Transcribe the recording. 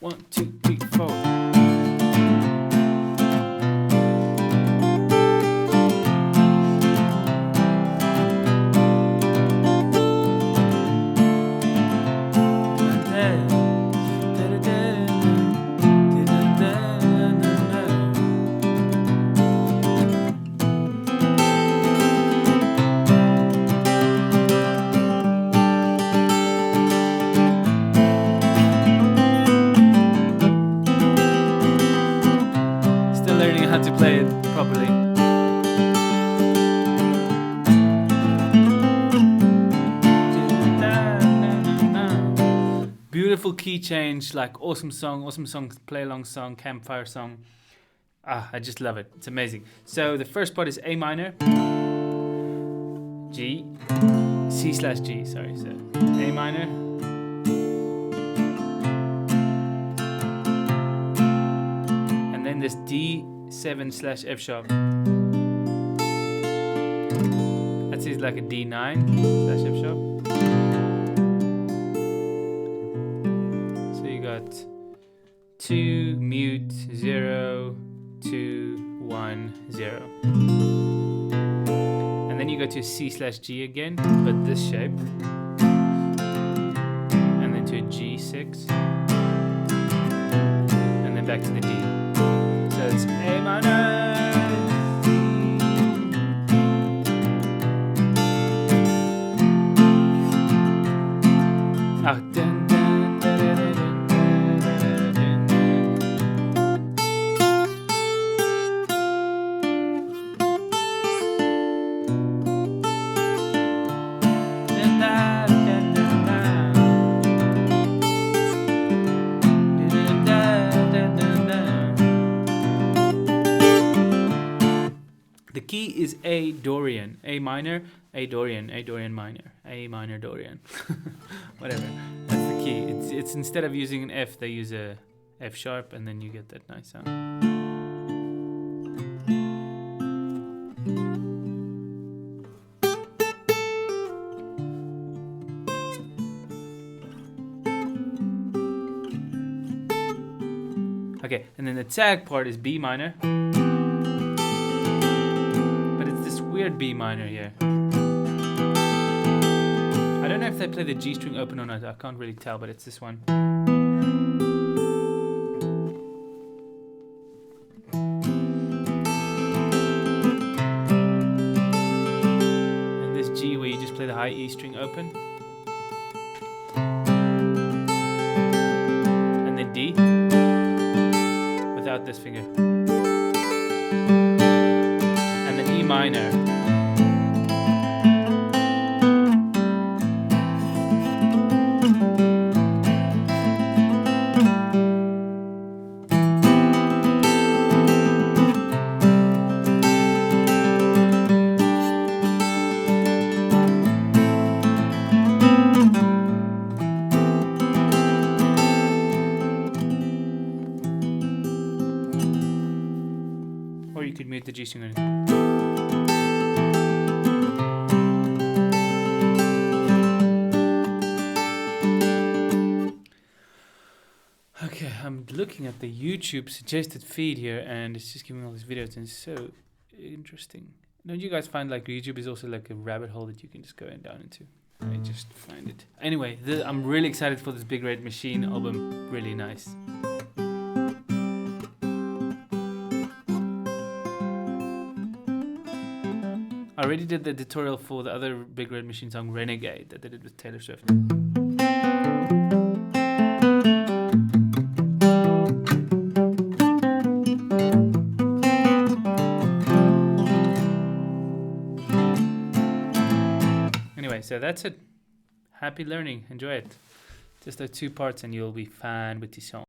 1, 2, 3, 4. How to play it properly. Beautiful key change, like awesome song, play along song, campfire song. I just love it. It's amazing. So the first part is A minor, G, C/G, sorry. So A minor, and then this D7/F sharp. That is like a D9/F sharp. So you got 2, mute, 0, 2, 1, 0. And then you go to C/G again, but this shape. And then to a G6. And then back to the D. So it's A minor, the key is A Dorian, A minor, A Dorian, A Dorian minor, A minor Dorian, whatever. That's the key. It's instead of using an F, they use a F sharp, and then you get that nice sound. Okay, and then the tag part is B minor. Weird B minor here. I don't know if they play the G string open or not. I can't really tell, but it's this one. And this G where you just play the high E string open. And then D without this finger. And then E minor. Or you could mute the G string on it. Okay, I'm looking at the YouTube suggested feed here, and it's just giving me all these videos, and it's so interesting. Don't you guys find like YouTube is also like a rabbit hole that you can just go down into? I just find it. Anyway, I'm really excited for this Big Red Machine album. Really nice. I already did the tutorial for the other Big Red Machine song, Renegade, that I did with Taylor Swift. Anyway, so that's it. Happy learning. Enjoy it. Just those 2 parts and you'll be fine with the song.